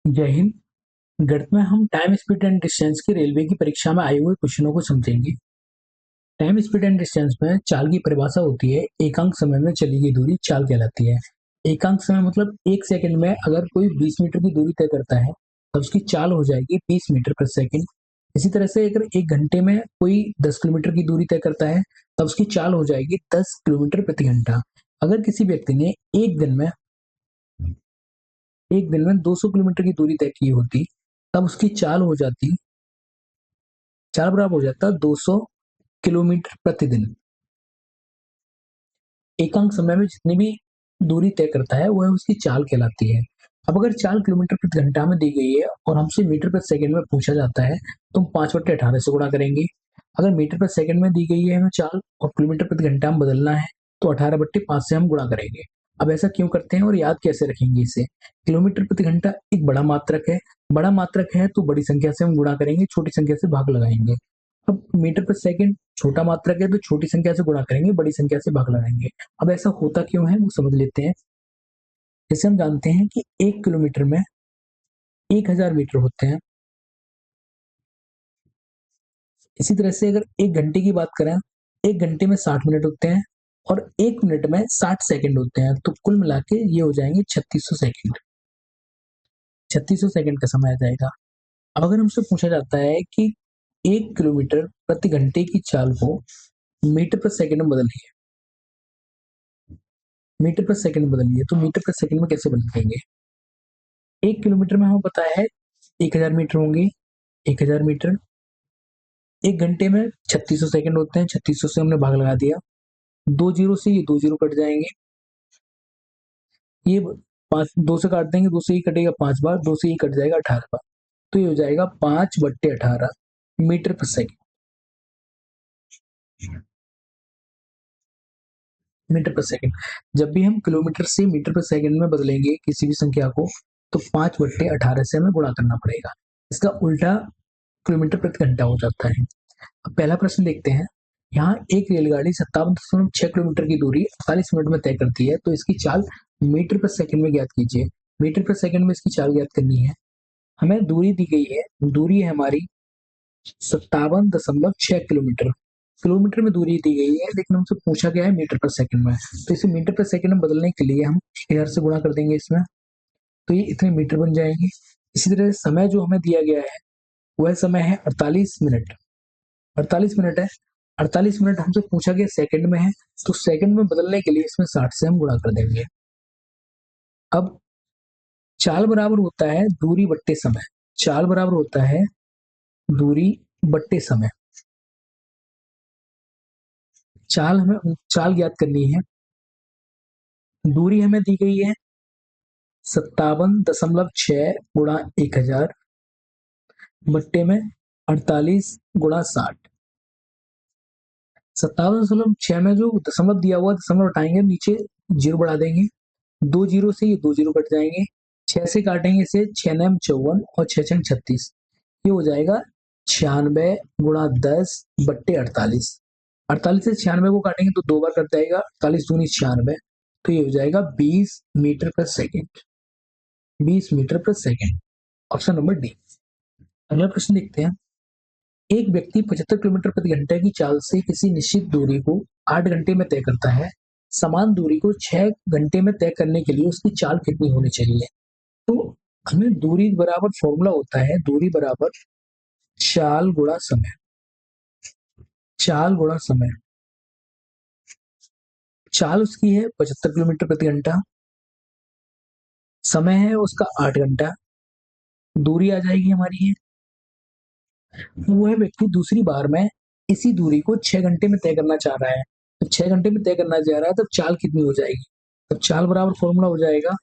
जय हिंद। गणित में हम टाइम स्पीड एंड डिस्टेंस की रेलवे की परीक्षा में आए हुए क्वेश्चनों को समझेंगे। टाइम स्पीड एंड डिस्टेंस में चाल की परिभाषा होती है एकांक समय में चली गई दूरी चाल कहलाती है। एकांक समय मतलब एक सेकंड में अगर कोई 20 मीटर की दूरी तय करता है तब उसकी चाल हो जाएगी 20 मीटर प्रति सेकंड। इसी तरह से अगर एक घंटे में कोई 10 किलोमीटर की दूरी तय करता है तब उसकी चाल हो जाएगी 10 किलोमीटर प्रति घंटा। अगर किसी व्यक्ति ने एक दिन में 200 किलोमीटर की दूरी तय की होती तब उसकी चाल बराबर हो जाता 200 किलोमीटर प्रतिदिन। एकांक समय में जितनी भी दूरी तय करता है वह उसकी चाल कहलाती है। अब अगर चाल किलोमीटर प्रति घंटा में दी गई है और हमसे मीटर प्रति सेकंड में पूछा जाता है तो हम 5/18 से गुणा करेंगे। अगर मीटर प्रति सेकंड में दी गई है हमें चाल और किलोमीटर प्रति घंटा में बदलना है तो 18/5 से हम गुणा करेंगे। अब ऐसा क्यों करते हैं और याद कैसे रखेंगे इसे? किलोमीटर प्रति घंटा एक बड़ा मात्रक है। बड़ा मात्रक है तो बड़ी संख्या से हम गुणा करेंगे, छोटी संख्या से भाग लगाएंगे। अब मीटर प्रति सेकंड छोटा मात्रक है तो छोटी संख्या से गुणा करेंगे, बड़ी संख्या से भाग लगाएंगे। अब ऐसा होता क्यों है वो समझ लेते हैं। जैसे हम जानते हैं कि 1 किलोमीटर में 1000 मीटर होते हैं। इसी तरह से अगर 1 घंटे की बात करें, 1 घंटे में 60 मिनट होते हैं और 1 मिनट में 60 सेकंड होते हैं, तो कुल मिला के ये हो जाएंगे 3600 सेकंड। 3600 सेकंड का समय आ जाएगा। अब अगर हमसे पूछा जाता है कि 1 किलोमीटर प्रति घंटे की चाल को मीटर प्रति सेकंड में बदलिए, मीटर प्रति सेकंड में बदलिए, तो मीटर प्रति सेकंड में कैसे बदलेंगे? 1 किलोमीटर में हमें पता है 1000 मीटर होंगे। 1000 मीटर 1 घंटे में 3600 सेकंड होते हैं। 3600 से हमने भाग लगा दिया, 2 जीरो से ये 2 जीरो कट जाएंगे। ये 5 2 से काट देंगे, 2 से ही कटेगा 5 बार, 2 से ही कट जाएगा 18 बार। तो ये हो जाएगा 5/18 मीटर पर सेकंड। मीटर पर सेकंड जब भी हम किलोमीटर से मीटर पर सेकंड में बदलेंगे किसी भी संख्या को तो 5/18 से हमें गुणा करना पड़ेगा। इसका उल्टा किलोमीटर प्रति घंटा हो जाता है। अब पहला प्रश्न देखते हैं। यहाँ एक रेलगाड़ी 57.6 किलोमीटर की दूरी 48 मिनट में तय करती है तो इसकी चाल मीटर पर सेकंड में ज्ञात कीजिए। मीटर पर सेकंड में इसकी चाल ज्ञात करनी है। हमें दूरी दी गई है, दूरी है हमारी 57.6 किलोमीटर। किलोमीटर में दूरी दी गई है लेकिन हमसे पूछा गया है मीटर पर सेकंड में, तो इसे मीटर पर सेकंड में बदलने के लिए हम 1000 से गुणा कर देंगे इसमें, तो ये इतने मीटर बन जाएंगे। इसी तरह समय जो हमें दिया गया है वह समय है 48 मिनट। 48 मिनट है। 48 मिनट हमसे पूछा गया सेकंड में है, तो सेकंड में बदलने के लिए इसमें 60 से हम गुणा कर देंगे। अब चाल बराबर होता है दूरी बट्टे समय। चाल बराबर होता है दूरी बट्टे समय। चाल ज्ञात करनी है। दूरी हमें दी गई है 57.6 गुणा 1000 बट्टे में 48 गुणा 60। 57.6 में जो दशमलव दिया हुआ दशमलव हटाएंगे, नीचे जीरो बढ़ा देंगे, 2 जीरो से ये 2 जीरो कट जाएंगे। 6 से काटेंगे इसे, 6×9 = 54 और 6×6 = 36। ये हो जाएगा 96 गुणा 10/48। 48 से 96 को काटेंगे तो 2 बार कट जाएगा, 48×2 = 96, तो ये हो जाएगा 20 मीटर पर सेकेंड। 20 मीटर पर सेकेंड, ऑप्शन नंबर डी। अगला प्रश्न देखते हैं। एक व्यक्ति 75 किलोमीटर प्रति घंटे की चाल से किसी निश्चित दूरी को 8 घंटे में तय करता है। समान दूरी को 6 घंटे में तय करने के लिए उसकी चाल कितनी होनी चाहिए? तो हमें दूरी बराबर फॉर्मूला होता है दूरी बराबर चाल गुणा समय। चाल गुणा समय। चाल उसकी है 75 किलोमीटर प्रति घंटा, समय है उसका 8 घंटा, दूरी आ जाएगी हमारी है। वह व्यक्ति दूसरी बार में इसी दूरी को 6 घंटे में तय करना चाह रहा है। तो 6 घंटे में तय करना चाह रहा है तब चाल कितनी हो जाएगी? तब चाल बराबर फॉर्मूला हो जाएगा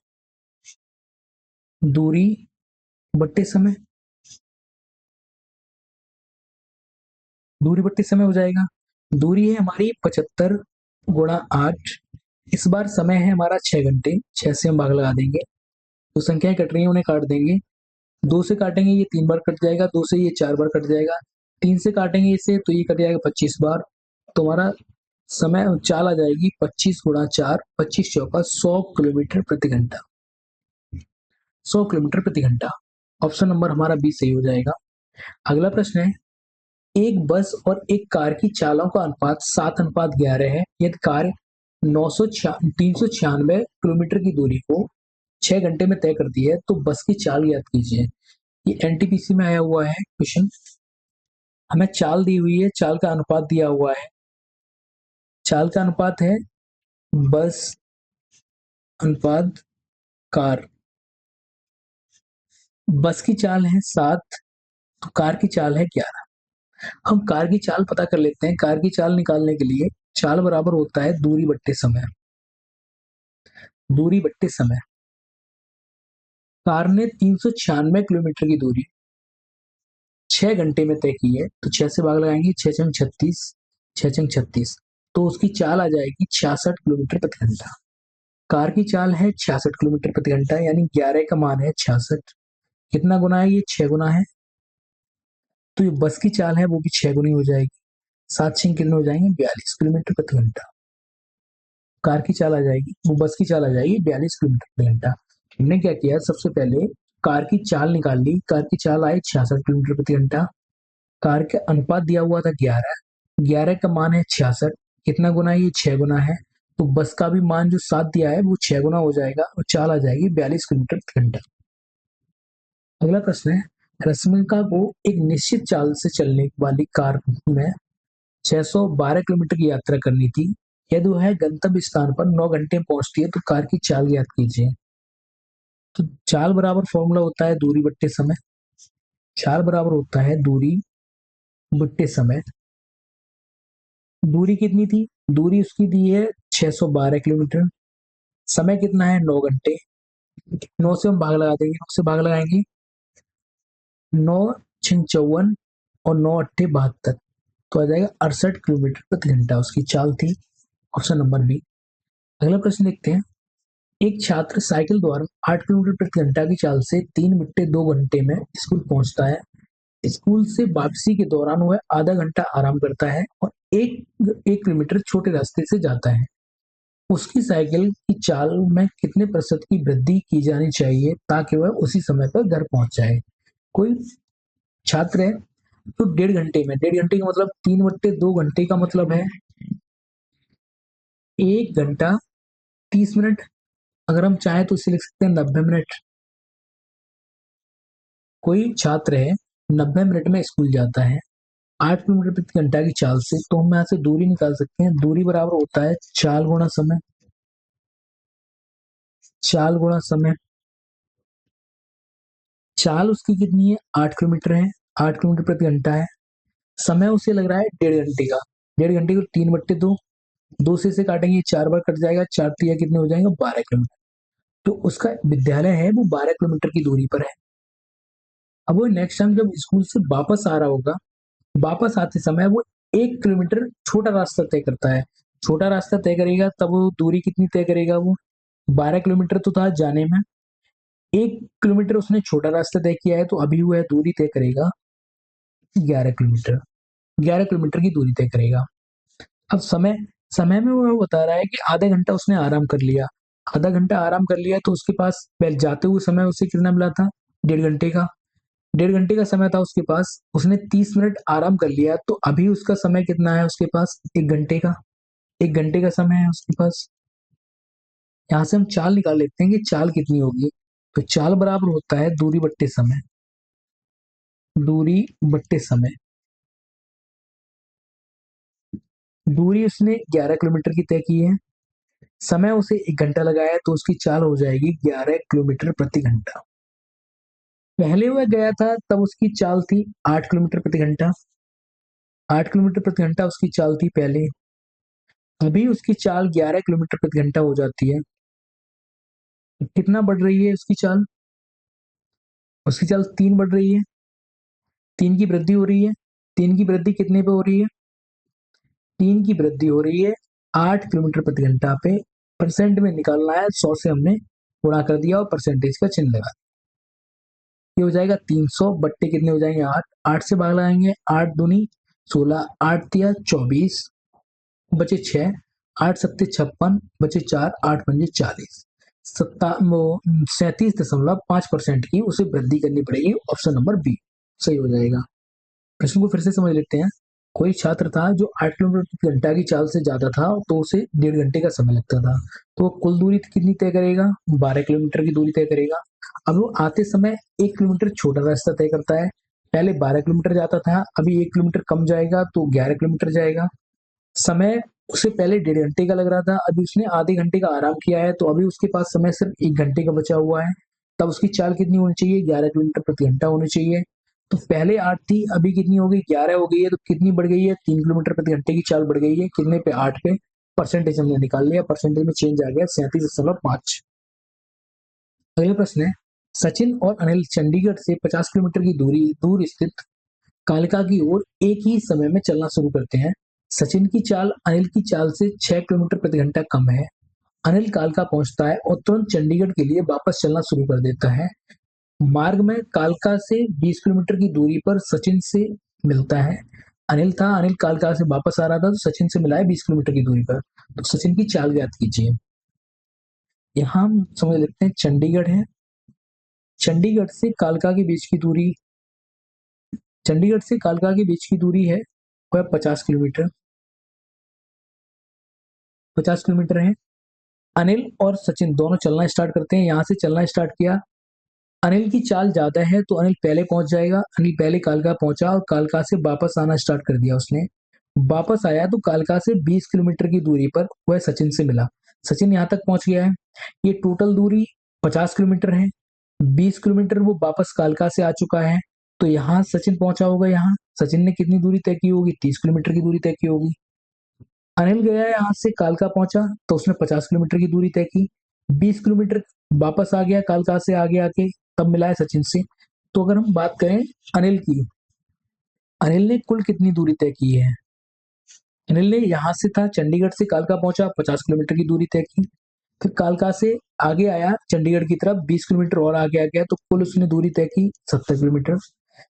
दूरी बट्टे समय। दूरी बट्टे समय हो जाएगा। दूरी है हमारी 75 गुणा 8। इस बार समय है हमारा 6 घंटे, 6 से हम भाग लगा देंगे, तो संख्याएं कट रही है उन्हें काट देंगे। 2 से काटेंगे ये 3 बार कट जाएगा, 2 से ये 4 बार कट जाएगा, 3 से काटेंगे इसे तो ये कट जाएगा 25 बार। तो हमारा समय चाल आ जाएगी 25 गुणा 4, 25 चौका 100 किलोमीटर प्रति घंटा। 100 किलोमीटर प्रति घंटा। ऑप्शन नंबर हमारा बी सही हो जाएगा। अगला प्रश्न है, एक बस और एक कार की चालों का अनुपात 7:11 है। यदि कार 396 किलोमीटर की दूरी को 6 घंटे में तय करती है तो बस की चाल ज्ञात कीजिए। ये एनटीपीसी में आया हुआ है क्वेश्चन। हमें चाल दी हुई है, चाल का अनुपात दिया हुआ है। चाल का अनुपात है बस अनुपात कार। बस की चाल है 7, तो कार की चाल है 11। हम कार की चाल पता कर लेते हैं। कार की चाल निकालने के लिए चाल बराबर होता है दूरी बट्टे समय। दूरी बट्टे समय। कार ने 396 किलोमीटर की दूरी 6 घंटे में तय की है, तो 6 से भाग लगाएंगे, 6×6 = 36, 6×36, तो उसकी चाल आ जाएगी 66 किलोमीटर प्रति घंटा। कार की चाल है 66 किलोमीटर प्रति घंटा, यानी 11 का मान है 66। कितना गुना है? ये 6 गुना है। तो ये बस की चाल है वो भी 6 गुनी हो जाएगी। 7×6 कितने हो जाएंगे? 42 किलोमीटर प्रति घंटा। कार की चाल आ जाएगी, वो बस की चाल आ जाएगी 42 किलोमीटर प्रति घंटा। हमने क्या किया, सबसे पहले कार की चाल निकाल ली। कार की चाल आई 66 किलोमीटर प्रति घंटा। कार का अनुपात दिया हुआ था 11, 11 का मान है 66। कितना गुना है? ये 6 गुना है। तो बस का भी मान जो 7 दिया है वो 6 गुना हो जाएगा और चाल आ जाएगी 42 किलोमीटर प्रति घंटा। अगला प्रश्न है, रश्मिका को एक निश्चित चाल से चलने वाली कार में 612 किलोमीटर की यात्रा करनी थी। यदि वह गंतव्य स्थान पर 9 घंटे में पहुंचती है तो कार की चाल ज्ञात कीजिए। तो चाल बराबर फॉर्मूला होता है दूरी बट्टे समय। चाल बराबर होता है दूरी बट्टे समय। दूरी कितनी थी? दूरी उसकी दी है 612 किलोमीटर। समय कितना है? 9 घंटे। 9 से हम भाग लगा देंगे, 9 से भाग लगाएंगे, 9×6 = 54 और 9×8 = 72, तो आ जाएगा 68 किलोमीटर प्रति घंटा उसकी चाल थी। Option number B. अगला प्रश्न देखते हैं, एक छात्र साइकिल द्वारा 8 किलोमीटर प्रति घंटा की चाल से 3/2 घंटे में स्कूल पहुंचता है। स्कूल से वापसी के दौरान वह आधा घंटा आराम करता है और 1 किलोमीटर छोटे रास्ते से जाता है। उसकी साइकिल की चाल में कितने प्रतिशत की वृद्धि की जानी चाहिए ताकि वह उसी समय पर घर पहुंच जाए? कोई छात्र है तो 1.5 घंटे में, 1.5 घंटे का मतलब 3/2 घंटे का मतलब है 1 घंटा 30 मिनट। अगर हम चाहें तो इसे लिख सकते हैं 90 मिनट। कोई छात्र है 90 मिनट में स्कूल जाता है 8 किलोमीटर प्रति घंटा की चाल से, तो हम यहाँ से दूरी निकाल सकते हैं। दूरी बराबर होता है चाल गुणा समय। चाल गुणा समय। चाल उसकी कितनी है? 8 किलोमीटर है, 8 किलोमीटर प्रति घंटा है। समय उसे लग रहा है 1.5 घंटे का। 1.5 घंटे को 3/2, 2 से काटेंगे 4 बार कट जाएगा, 4 तिया कितने हो जाएंगे? 12 किलोमीटर। तो उसका विद्यालय है वो 12 किलोमीटर की दूरी पर है। अब वो नेक्स्ट टाइम जब स्कूल से वापस आ रहा होगा, वापस आते समय वो 1 किलोमीटर छोटा रास्ता तय करता है। छोटा रास्ता तय करेगा तब वो दूरी कितनी तय करेगा? वो 12 किलोमीटर तो था जाने में, 1 किलोमीटर उसने छोटा रास्ता तय किया है, तो अभी वह दूरी तय करेगा 11 किलोमीटर। 11 किलोमीटर की दूरी तय करेगा। अब समय, समय में वो बता रहा है कि आधा घंटा उसने आराम कर लिया। आधा घंटा आराम कर लिया तो उसके पास पहले जाते हुए समय उसे कितना मिला था? 1.5 घंटे का। 1.5 घंटे का समय था उसके पास, उसने 30 मिनट आराम कर लिया, तो अभी उसका समय कितना है उसके पास? 1 घंटे का। 1 घंटे का समय है उसके पास। यहाँ से हम चाल निकाल लेते हैं कि चाल कितनी होगी। तो चाल बराबर होता है दूरी बट्टे समय। दूरी बट्टे समय। दूरी उसने 11 किलोमीटर की तय की है, समय उसे 1 घंटा लगाया है, तो उसकी चाल हो जाएगी 11 किलोमीटर प्रति घंटा। पहले वह गया था तब उसकी चाल थी 8 किलोमीटर प्रति घंटा। 8 किलोमीटर प्रति घंटा उसकी चाल थी पहले। अभी उसकी चाल 11 किलोमीटर प्रति घंटा हो जाती है। कितना बढ़ रही है उसकी चाल? उसकी चाल 3 बढ़ रही है। 3 की वृद्धि हो रही है। 3 की वृद्धि कितने पे हो रही है? 3 की वृद्धि हो रही है 8 किलोमीटर प्रति घंटा पे। परसेंट में निकालना है, 100 से हमने गुणा कर दिया और परसेंटेज का चिन्ह लगा। ये हो जाएगा 300 बट्टे कितने हो जाएंगे? 8। 8 से भाग लगाएंगे, 8 दूनी 16, 8 तिया 24, बचे 6, 8 सत्ते 56, बचे 4, 8 पंजे 40। 37.5% की उसे वृद्धि करनी पड़ेगी। ऑप्शन नंबर बी सही हो जाएगा। प्रश्न को फिर से समझ लेते हैं। कोई छात्र था जो 8 किलोमीटर प्रति घंटा की चाल से ज्यादा था, तो उसे 1.5 घंटे का समय लगता था। तो वो कुल दूरी कितनी तय करेगा? 12 किलोमीटर की दूरी तय करेगा। अब वो आते समय 1 किलोमीटर छोटा रास्ता तय करता है। पहले 12 किलोमीटर जाता था, अभी 1 किलोमीटर कम जाएगा तो 11 किलोमीटर जाएगा। समय उसे पहले 1.5 घंटे का लग रहा था, अभी उसने आधे घंटे का आराम किया है, तो अभी उसके पास समय सिर्फ 1 घंटे का बचा हुआ है। तब उसकी चाल कितनी होनी चाहिए? 11 किलोमीटर प्रति घंटा होनी चाहिए। तो पहले 8 थी, अभी कितनी हो गई? 11 हो गई है। तो कितनी बढ़ गई है? 3 किलोमीटर प्रति घंटे की चाल बढ़ गई है। कितने पे? 8 पे। परसेंटेज हमने निकाल लिया, परसेंटेज में चेंज आ गया 37.5। अगला प्रश्न है, सचिन और अनिल चंडीगढ़ से 50 किलोमीटर की दूरी दूर स्थित कालका की ओर एक ही समय में चलना शुरू करते हैं। सचिन की चाल अनिल की चाल से 6 किलोमीटर प्रति घंटा कम है। अनिल कालका पहुंचता है और तुरंत चंडीगढ़ के लिए वापस चलना शुरू कर देता है। मार्ग में कालका से 20 किलोमीटर की दूरी पर सचिन से मिलता है। अनिल था, अनिल कालका से वापस आ रहा था, तो सचिन से मिला है 20 किलोमीटर की दूरी पर। तो सचिन की चाल ज्ञात कीजिए। यहाँ हम समझ लेते हैं चंडीगढ़ है, चंडीगढ़ से कालका के बीच की दूरी, चंडीगढ़ से कालका के बीच की दूरी है वह 50 किलोमीटर, 50 किलोमीटर है। अनिल और सचिन दोनों चलना स्टार्ट करते हैं। यहाँ से चलना स्टार्ट किया, अनिल की चाल ज्यादा है तो अनिल पहले पहुंच जाएगा। अनिल पहले कालका पहुंचा और कालका से वापस आना स्टार्ट कर दिया उसने। वापस आया तो कालका से 20 किलोमीटर की दूरी पर वह सचिन से मिला। सचिन यहाँ तक पहुंच गया है। ये टोटल दूरी 50 किलोमीटर है। 20 किलोमीटर वो वापस कालका से आ चुका है, तो यहाँ सचिन पहुंचा होगा। यहाँ सचिन ने कितनी दूरी तय की होगी? 30 किलोमीटर की दूरी तय की होगी। अनिल गया यहाँ से कालका पहुंचा तो उसने 50 किलोमीटर की दूरी तय की। 20 किलोमीटर वापस आ गया कालका से आगे आके, तब मिला है सचिन से। तो अगर हम बात करें अनिल की, अनिल ने कुल कितनी दूरी तय की है? अनिल ने यहाँ से था, चंडीगढ़ से कालका पहुंचा, 50 किलोमीटर की दूरी तय की। फिर कालका से आगे आया चंडीगढ़ की तरफ, 20 किलोमीटर और आगे आ गया, तो कुल उसने दूरी तय की 70 किलोमीटर।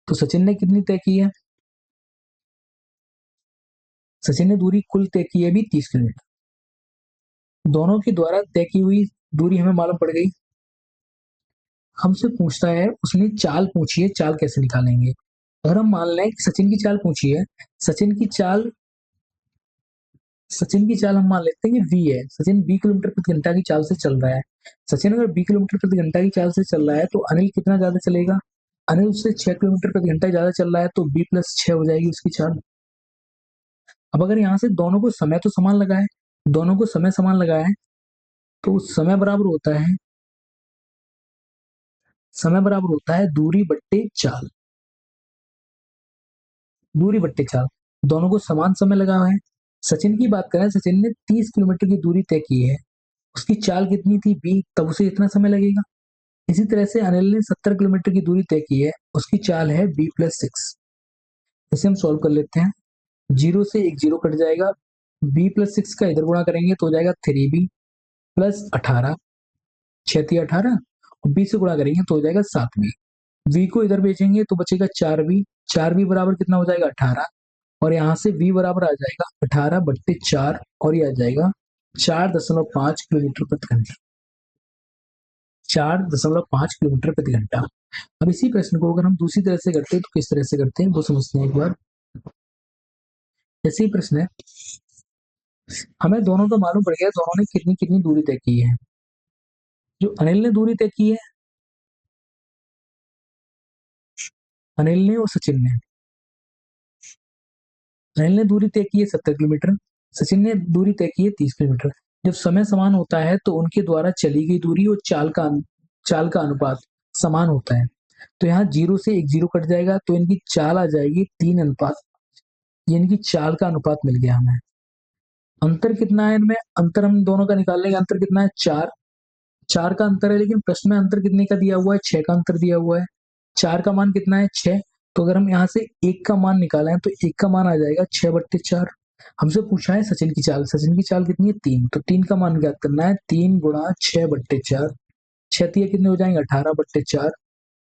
तो सचिन ने कितनी तय की है? सचिन ने दूरी कुल तय की है भी 30 किलोमीटर। दोनों के द्वारा तय की हुई दूरी हमें मालूम पड़ गई। हमसे पूछता है, उसने चाल पूछी है, चाल कैसे निकालेंगे? अगर हम मान लें कि सचिन की चाल पूछी है, सचिन की चाल, सचिन की चाल हम मान लेते हैं कि v है। सचिन 20 किलोमीटर प्रति घंटा की चाल से चल रहा है। सचिन अगर 20 किलोमीटर प्रति घंटा की चाल से चल रहा है तो अनिल कितना ज्यादा चलेगा? अनिल उससे 6 किलोमीटर प्रति घंटा ज्यादा चल रहा है, तो b+6 हो जाएगी उसकी चाल। अब अगर यहाँ से दोनों को समय तो समान लगा है, दोनों को समय समान लगा है, तो समय बराबर होता है, समय बराबर होता है दूरी बट्टे चाल, दूरी बट्टे चाल। दोनों को समान समय लगा हुआ है। सचिन की बात करें, सचिन ने 30 किलोमीटर की दूरी तय की है। उसकी चाल कितनी थी? b, तब उसे इतना समय लगेगा। इसी तरह से अनिल ने 70 किलोमीटर की दूरी तय की है, उसकी चाल है b+6। इसे हम सॉल्व कर लेते हैं। जीरो से एक जीरो कट जाएगा, b+6 का इधर गुणा करेंगे तो हो जाएगा 3b+18, 6×18, और b से गुणा करेंगे तो हो जाएगा 7b। v को इधर भेजेंगे तो बचेगा 4b, 4b बराबर कितना हो जाएगा? 18। और यहाँ से v बराबर आ जाएगा 18/4, और ये आ जाएगा 4.5 किलोमीटर प्रति घंटा, 4.5 किलोमीटर प्रति घंटा। अब इसी प्रश्न को अगर हम दूसरी तरह से करते हैं तो किस तरह से करते हैं वो समझते हैं एक बार। जैसे ही प्रश्न है, हमें दोनों का मालूम पड़ गया दोनों ने कितनी कितनी दूरी तय की है। जो अनिल ने दूरी तय की है, अनिल ने और सचिन ने, अनिल ने दूरी तय की है 70 किलोमीटर, सचिन ने दूरी तय की है 30 किलोमीटर। जब समय समान होता है तो उनके द्वारा चली गई दूरी और चाल का अनुपात समान होता है। तो यहाँ जीरो से एक जीरो कट जाएगा, तो इनकी चाल आ जाएगी 3:5। ये इनकी चाल का अनुपात मिल गया हमें। अंतर कितना है इनमें? अंतर हम दोनों का निकाल लेंगे। अंतर कितना है? 4, 4 का अंतर है, लेकिन प्रश्न में अंतर कितने का दिया हुआ है? 6 का अंतर दिया हुआ है। 4 का मान कितना है? 6। तो अगर हम यहाँ से 1 का मान निकालें तो 1 का मान आ जाएगा 6/4। हमसे पूछा है सचिन की चाल, सचिन की चाल कितनी है? 3, तो 3 का मान ज्ञात करना है। 3 गुणा 6/4, 6 कितने हो जाएंगे? 18/4।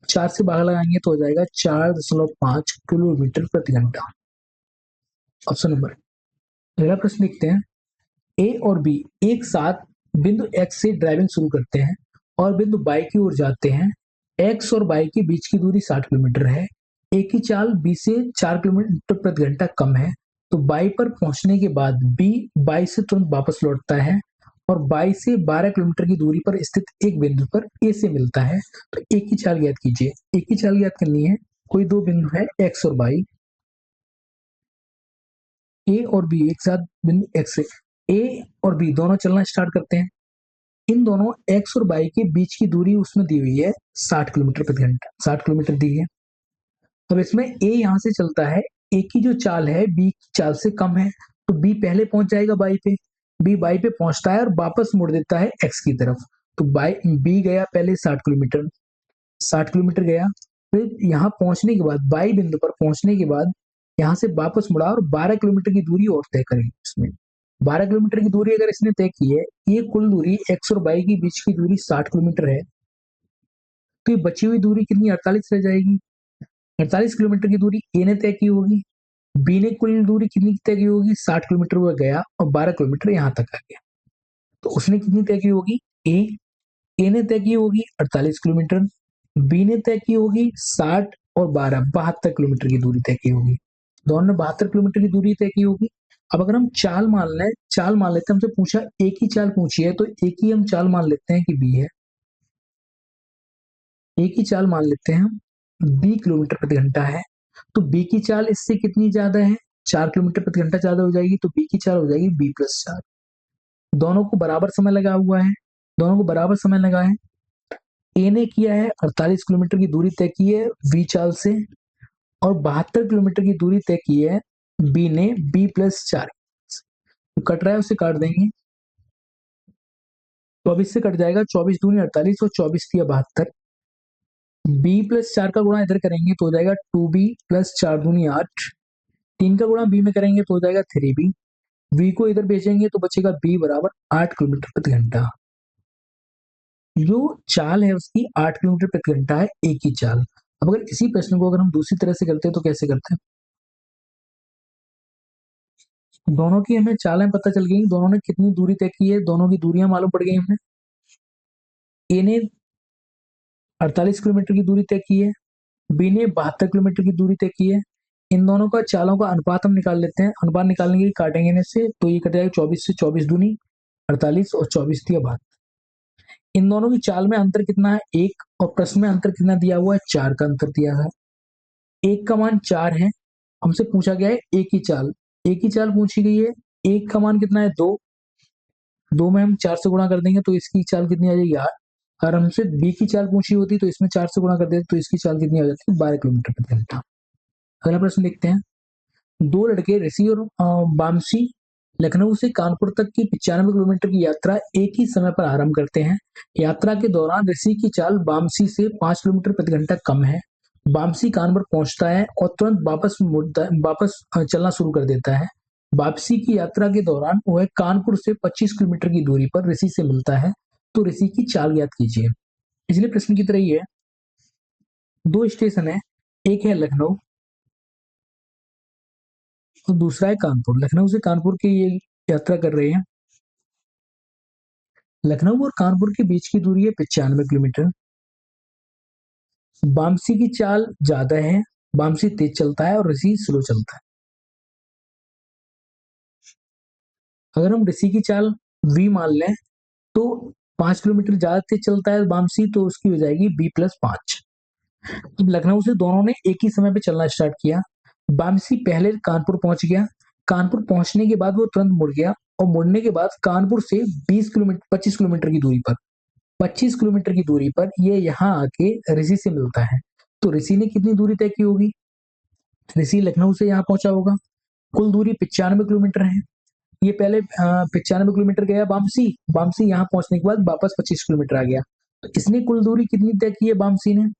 4 से भाग लगाएंगे तो हो जाएगा 4.5 किलोमीटर प्रति घंटा। Option number. अगला प्रश्न लिखते हैं, ए और बी एक साथ बिंदु एक्स से ड्राइविंग शुरू करते हैं और बिंदु बाई की ओर जाते हैं। एक्स और बाई के बीच की दूरी 60 किलोमीटर है। ए की चाल बी से 4 किलोमीटर प्रति घंटा कम है, तो बाई पर पहुंचने के बाद बी बाई से तुरंत वापस लौटता है और बाई से 12 किलोमीटर की दूरी पर स्थित एक बिंदु पर ए से मिलता है। तो ए की चाल ज्ञात कीजिए। ए की चाल ज्ञात करनी है, कोई दो बिंदु है एक्स और बाई, ए और बी एक साथ बिंदु एक्स से ए और बी दोनों चलना स्टार्ट करते हैं। इन दोनों एक्स और बाई के बीच की दूरी उसमें दी हुई है 60 किलोमीटर प्रति घंटा, 60 किलोमीटर दी है। अब इसमें ए यहां से चलता है, ए की जो चाल है बी की चाल से कम है, तो बी पहले पहुंच जाएगा बाई पे। बी बाई पे पहुंचता है और वापस मुड़ देता है एक्स की तरफ। तो बाई बी गया पहले 60 किलोमीटर, 60 किलोमीटर गया। फिर यहाँ पहुंचने के बाद बाई बिंदु पर पहुंचने के बाद यहाँ से वापस मुड़ा और 12 किलोमीटर की दूरी और तय करेंगे। इसमें 12 किलोमीटर की दूरी अगर इसने तय की है, ये कुल दूरी एक्स और बाई के बीच की दूरी 60 किलोमीटर है, तो ये बची हुई दूरी कितनी 48 रह जाएगी। 48 किलोमीटर की दूरी ए ने तय की होगी, बी ने कुल दूरी कितनी तय की होगी 60 किलोमीटर वो गया और 12 किलोमीटर यहाँ तक आ गया, तो उसने कितनी तय की होगी ए ए ने तय की होगी 48 किलोमीटर, बी ने तय की होगी 60 और 12 72 किलोमीटर की दूरी तय की होगी। दोनों ने 72 किलोमीटर की दूरी तय की होगी। अब अगर हम चाल मान लें, चाल मान लेते हैं, हमसे पूछा एक ही चाल पूछी है, तो एक ही हम चाल मान लेते हैं कि बी है। एक ही चाल मान लेते हैं हम, बी किलोमीटर प्रति घंटा है, तो बी की चाल इससे कितनी ज्यादा है 4 किलोमीटर प्रति घंटा ज्यादा हो जाएगी, तो बी की चाल हो जाएगी b+4। दोनों को बराबर समय लगा हुआ है, दोनों को बराबर समय लगा है। ए ने किया है 48 किलोमीटर की दूरी तय की है वी चाल से और 72 किलोमीटर की दूरी तय की है बी ने b+4। तो कट रहा है उसे काट देंगे, 24 से कट जाएगा, 24 दूनी 48 और 24 दिया 72। b+4 का गुणा इधर करेंगे तो हो जाएगा 2b+4 दूनी 8। 3 का गुणा बी में करेंगे तो हो जाएगा 3b। v को इधर भेजेंगे तो बचेगा b बराबर 8 किलोमीटर प्रति घंटा। जो चाल है उसकी 8 किलोमीटर प्रति घंटा है, एक ही चाल। अब अगर इसी प्रश्न को अगर हम दूसरी तरह से करते हैं तो कैसे करते हैं, दोनों की हमें चालें पता चल गई, दोनों ने कितनी दूरी तय की है, दोनों की दूरियां मालूम पड़ गई हमें। ए ने 48 किलोमीटर की दूरी तय की है, बी ने 72 किलोमीटर की दूरी तय की है। इन दोनों का चालों का अनुपात हम निकाल लेते हैं। अनुपात निकालने के लिए काटेंगे इन्हें से, तो ये कट जाएगा 24 से, 24 दूनी 48 और 24 दिया 72। इन दोनों की चाल में अंतर कितना है 1, और प्रश्न में अंतर कितना दिया हुआ है 4 का अंतर दिया है। 1 का मान 4 है, हमसे पूछा गया है एक ही चाल, एक ही चाल पूछी गई है। 1 का मान कितना है 2, 2 में हम 4 से गुणा कर देंगे तो इसकी चाल कितनी आ जाएगी 8। अगर हमसे बी की चाल पूछी होती तो इसमें 4 से गुणा कर देते तो इसकी चाल कितनी आ जाती है 12 किलोमीटर प्रति घंटा। अगला प्रश्न देखते हैं। दो लड़के ऋषि और वामसी लखनऊ से कानपुर तक की 95 किलोमीटर की यात्रा एक ही समय पर आरंभ करते हैं। यात्रा के दौरान ऋषि की चाल वामसी से 5 किलोमीटर प्रति घंटा कम है। वामसी कानपुर पहुंचता है और तुरंत वापस चलना शुरू कर देता है। वापसी की यात्रा के दौरान वह कानपुर से 25 किलोमीटर की दूरी पर ऋषि से मिलता है, तो ऋषि की चाल ज्ञात कीजिए। पिछले प्रश्न की तरह ही है, दो स्टेशन है, एक है लखनऊ और दूसरा है कानपुर। लखनऊ से कानपुर की ये यात्रा कर रहे हैं। लखनऊ और कानपुर के बीच की दूरी है 95 किलोमीटर। वामसी की चाल ज्यादा है, वामसी तेज चलता है और ऋषि स्लो चलता है। अगर हम ऋषि की चाल v मान लें तो 5 किलोमीटर ज्यादा तेज चलता है वामसी, तो उसकी हो जाएगी b+5। लखनऊ से दोनों ने एक ही समय पे चलना स्टार्ट किया। वामसी पहले कानपुर पहुंच गया, कानपुर पहुंचने के बाद वो तुरंत मुड़ गया और मुड़ने के बाद कानपुर से 25 किलोमीटर की दूरी पर 25 किलोमीटर की दूरी पर ये यहाँ आके ऋषि से मिलता है। तो ऋषि ने कितनी दूरी तय की होगी, ऋषि लखनऊ से यहाँ पहुंचा होगा, कुल दूरी 95 किलोमीटर है। ये पहले 95 किलोमीटर गया वामसी, वामसी यहाँ पहुंचने के बाद वापस 25 किलोमीटर आ गया, तो इसने कुल दूरी कितनी तय की है वामसी ने,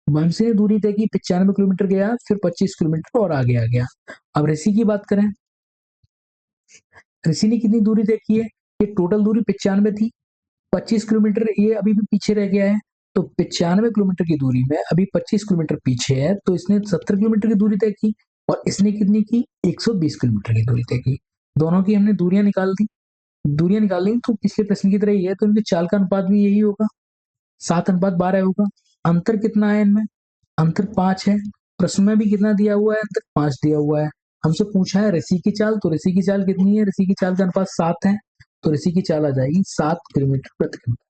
वामसी ने दूरी तय की 95 किलोमीटर गया, फिर 25 किलोमीटर और आगे आ गया। अब ऋषि की बात करें, ऋषि ने कितनी दूरी तय की है, ये टोटल दूरी 95 थी, 25 किलोमीटर ये अभी भी पीछे रह गया है, तो 95 किलोमीटर की दूरी में अभी 25 किलोमीटर पीछे है, तो इसने 70 किलोमीटर की दूरी तय की और इसने कितनी की 120 किलोमीटर की दूरी तय की। दोनों की हमने दूरियां निकाल दी। दूरियां निकालेंगे तो पिछले प्रश्न की तरह ही है, तो इनके चाल का अनुपात भी यही होगा, 7:12 होगा। अंतर कितना है इनमें? अंतर 5 है। प्रश्न में भी कितना दिया हुआ है? अंतर 5 दिया हुआ है। हमसे पूछा है ऋषि की चाल, तो ऋषि की चाल कितनी है? ऋषि की चाल का अनुपात 7 है, तो ऋषि की चाल आ जाएगी 7 किलोमीटर प्रति घंटा।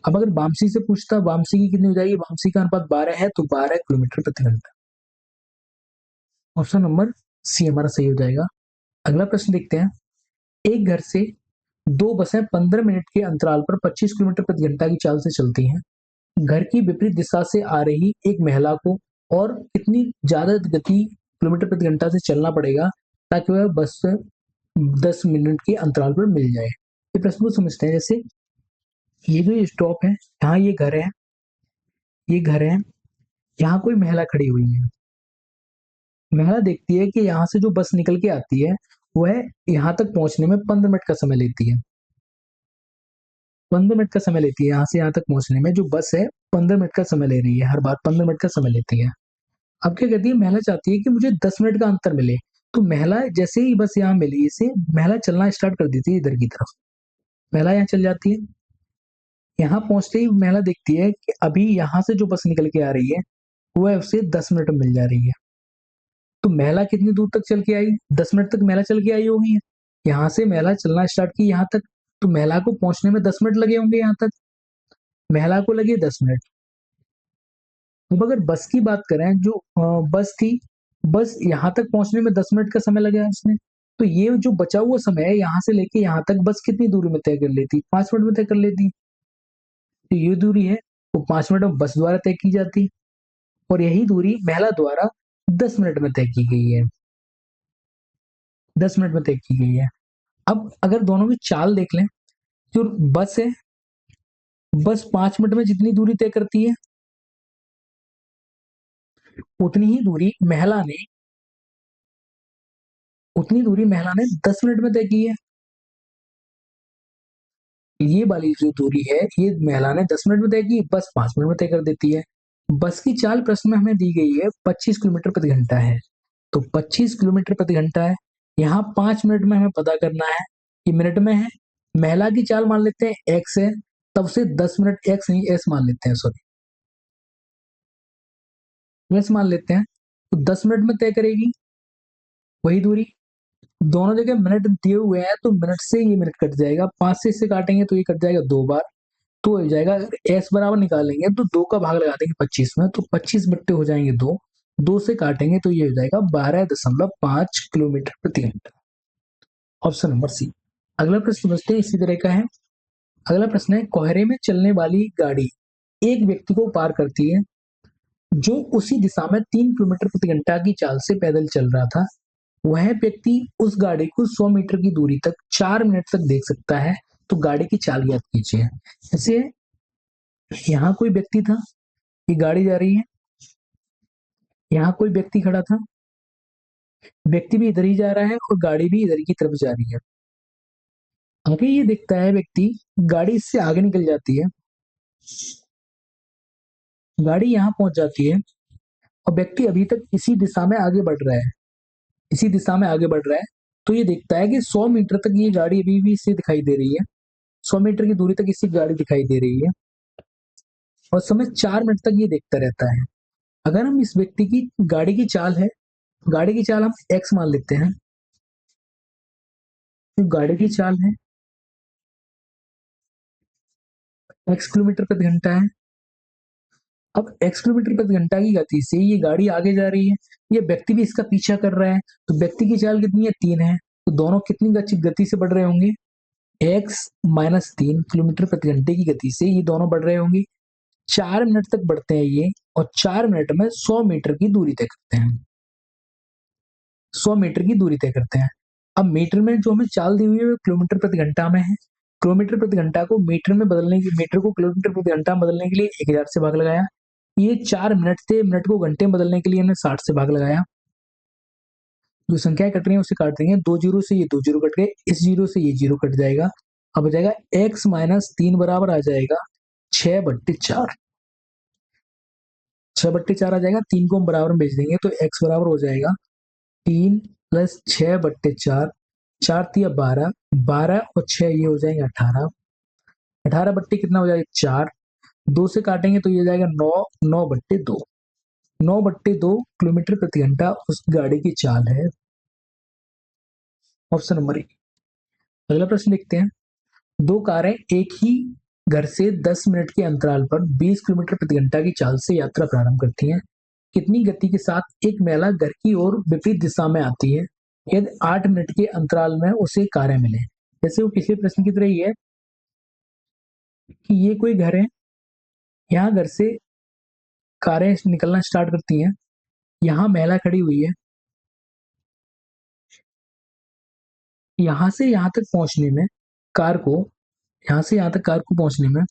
अब अगर वामसी से पूछता, वामसी की कितनी हो जाएगी? वामसी का अनुपात 12 है, तो 12 किलोमीटर प्रति घंटा। ऑप्शन नंबर सी हमारा सही हो जाएगा। अगला प्रश्न देखते हैं। एक घर से दो बसें 15 मिनट के अंतराल पर 25 किलोमीटर प्रति घंटा की चाल से चलती हैं। घर की विपरीत दिशा से आ रही एक महिला को और कितनी ज्यादा गति किलोमीटर प्रति घंटा से चलना पड़ेगा ताकि वह बस 10 मिनट के अंतराल पर मिल जाए? ये प्रश्न को समझते हैं। जैसे ये जो स्टॉप है, यहाँ ये घर है, ये घर है, यहाँ कोई महिला खड़ी हुई है। महिला देखती है कि यहाँ से जो बस निकल के आती है वह यहाँ तक पहुंचने में 15 मिनट का समय लेती है। 15 मिनट का समय लेती है यहाँ से यहाँ तक पहुंचने में। जो बस है 15 मिनट का समय ले रही है, हर बार 15 मिनट का समय लेती है। अब क्या कहती है? महिला चाहती है कि मुझे 10 मिनट का अंतर मिले। तो महिला जैसे ही बस यहाँ मिली इसे, महिला चलना स्टार्ट कर देती है इधर की तरफ। महिला यहाँ चल जाती है। यहाँ पहुंचते ही महिला देखती है कि अभी यहाँ से जो बस निकल के आ रही है वह उसे 10 मिनट में मिल जा रही है। तो महिला कितनी दूर तक चल के आई? 10 मिनट तक महिला चल के आई होगी। यहाँ से महिला चलना स्टार्ट की यहाँ तक, तो महिला को पहुंचने में 10 मिनट लगे होंगे यहाँ तक। महिला को लगे 10 मिनट। अब अगर बस की बात करें, जो बस थी, बस यहाँ तक पहुंचने में 10 मिनट का समय लगा है इसमें। तो ये जो बचा हुआ समय है यहाँ से लेके यहाँ तक बस कितनी दूरी में तय कर लेती? 5 मिनट में तय कर लेती। तो ये दूरी है वो 5 मिनट में बस द्वारा तय की जाती, और यही दूरी महिला द्वारा 10 मिनट में तय की गई है। 10 मिनट में तय की गई है। अब अगर दोनों की चाल देख लें, जो बस है, बस 5 मिनट में जितनी दूरी तय करती है उतनी ही दूरी महिला ने उतनी दूरी महिला ने 10 मिनट में तय की है। ये वाली जो दूरी है ये महिला ने 10 मिनट में तय की, बस 5 मिनट में तय कर देती है। बस की चाल प्रश्न में हमें दी गई है 25 किलोमीटर प्रति घंटा है, तो 25 किलोमीटर प्रति घंटा है। यहाँ 5 मिनट में हमें पता करना है, ये मिनट में है। महिला की चाल मान लेते हैं एक्स है, तब से 10 मिनट, एक्स नहीं एस मान लेते हैं, सॉरी एस मान लेते हैं। तो 10 मिनट में तय करेगी वही दूरी। दोनों जगह मिनट दिए हुए हैं, तो मिनट से ये मिनट कट जाएगा, 5 से इससे काटेंगे तो ये कट जाएगा 2 बार, तो हो जाएगा। अगर एस बराबर निकालेंगे तो 2 का भाग लगा देंगे 25 में, तो 25 बट्टे हो जाएंगे 2, 2 से काटेंगे तो ये हो जाएगा 12.5 किलोमीटर प्रति घंटा। Option number C. अगला प्रश्न समझते हैं, इसी तरह का है। अगला प्रश्न है, कोहरे में चलने वाली गाड़ी एक व्यक्ति को पार करती है जो उसी दिशा में 3 किलोमीटर प्रति घंटा की चाल से पैदल चल रहा था। वह व्यक्ति उस गाड़ी को 100 मीटर की दूरी तक 4 मिनट तक देख सकता है, तो गाड़ी की चाल ज्ञात कीजिए। जैसे यहाँ कोई व्यक्ति था, ये गाड़ी जा रही है, यहाँ कोई व्यक्ति खड़ा था, व्यक्ति भी इधर ही जा रहा है और गाड़ी भी इधर की तरफ जा रही है। आगे ये देखता है व्यक्ति, गाड़ी इससे आगे निकल जाती है, गाड़ी यहाँ पहुंच जाती है, और व्यक्ति अभी तक इसी दिशा में आगे बढ़ रहा है, इसी दिशा में आगे बढ़ रहा है। तो ये देखता है कि 100 मीटर तक ये गाड़ी अभी भी इससे दिखाई दे रही है, 100 मीटर की दूरी तक इसकी गाड़ी दिखाई दे रही है, और समय 4 मिनट तक ये देखता रहता है। अगर हम इस व्यक्ति की गाड़ी की चाल है, गाड़ी की चाल हम एक्स मान लेते हैं, तो गाड़ी की चाल है एक्स किलोमीटर प्रति घंटा है। अब एक्स किलोमीटर प्रति घंटा की गति से ये गाड़ी आगे जा रही है, ये व्यक्ति भी इसका पीछा कर रहा है, तो व्यक्ति की चाल कितनी है? 3 है। तो दोनों कितनी गति से बढ़ रहे होंगे? x-3 किलोमीटर प्रति घंटे की गति से ये दोनों बढ़ रहे होंगे। 4 मिनट तक बढ़ते हैं ये, और 4 मिनट में 100 मीटर की दूरी तय करते हैं, 100 मीटर की दूरी तय करते हैं। अब मीटर में जो हमें चाल दी हुई है वो किलोमीटर प्रति घंटा में है। किलोमीटर प्रति घंटा को मीटर में बदलने की, मीटर को किलोमीटर प्रति घंटा में बदलने के लिए 1000 से भाग लगाया। ये 4 मिनट थे, मिनट को घंटे में बदलने के लिए हमने 60 से भाग लगाया। जो संख्याएं कट रही है उसे काट रही है, 2 जीरो से ये 2 जीरो कट गए, इस जीरो से ये जीरो कट जाएगा। अब हो जाएगा x-3 बराबर आ जाएगा 6/4। 6/4 आ जाएगा, 3 को हम बराबर में भेज देंगे तो x बराबर हो जाएगा 3 + 6/4, 4 तिया 12, 12 और 6 ये हो जाएंगे 18, 18 बट्टे कितना हो जाएगा 4, 2 से काटेंगे तो ये हो जाएगा 9, 9 बट्टे 2, 9 बट्टे 2 किलोमीटर प्रति घंटा उस गाड़ी की चाल है। Option number A. अगला प्रश्न देखते हैं। दो कारें एक ही घर से 10 मिनट के अंतराल पर 20 किलोमीटर प्रति घंटा की चाल से यात्रा प्रारंभ करती हैं। कितनी गति के साथ एक महिला घर की ओर विपरीत दिशा में आती है यदि 8 मिनट के अंतराल में उसे कारें मिले। जैसे वो पिछले प्रश्न की तरह ही है कि ये कोई घर है, यहाँ घर से कारें निकलना स्टार्ट करती हैं, यहाँ महिला खड़ी हुई है, यहाँ से यहाँ तक पहुंचने में कार को यहाँ से यहाँ तक कार को पहुंचने में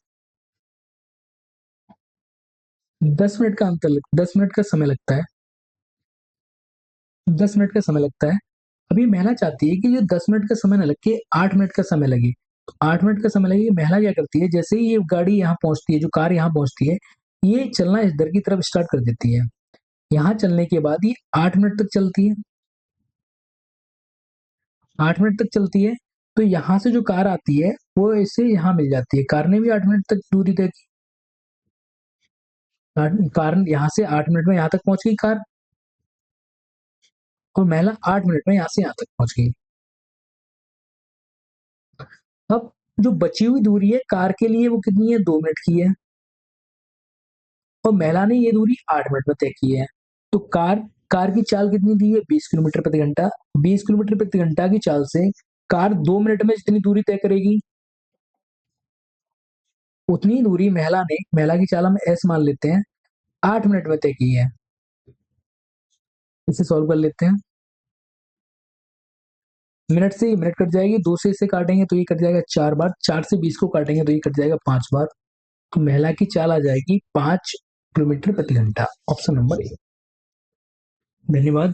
10 मिनट का 10 मिनट का समय लगता है। 10 मिनट का समय लगता है। अभी महिला चाहती है कि जो 10 मिनट का समय न लग के 8 मिनट का समय लगे, तो 8 मिनट का समय लगे। महिला क्या करती है, जैसे ही ये गाड़ी यहाँ पहुंचती है, जो कार यहाँ पहुंचती है, ये चलना इधर की तरफ स्टार्ट कर देती है। यहाँ चलने के बाद ये 8 मिनट तक चलती है। 8 मिनट तक चलती है तो यहाँ से जो कार आती है वो इससे यहाँ मिल जाती है। कार ने भी 8 मिनट तक दूरी तय की। कार यहाँ से 8 मिनट में यहाँ तक पहुंच गई कार, और महिला 8 मिनट में यहाँ से यहाँ तक पहुंच गई। अब जो बची हुई दूरी है कार के लिए वो कितनी है, 2 मिनट की है, और महिला ने ये दूरी 8 मिनट में तय की है। तो कार कार की चाल कितनी दी है, 20 किलोमीटर प्रति घंटा। 20 किलोमीटर प्रति घंटा की चाल से कार 2 मिनट में जितनी दूरी तय करेगी, उतनी दूरी महिला की चाल हम एस मान लेते हैं, 8 मिनट में तय की है। इसे सॉल्व कर लेते हैं। मिनट से ये मिनट कट जाएगी, 2 से इसे काटेंगे तो ये कट जाएगा 4 बार, 4 से 20 को काटेंगे तो ये कट जाएगा 5 बार। तो महिला की चाल आ जाएगी 5 किलोमीटर प्रति घंटा। Option number A. धन्यवाद।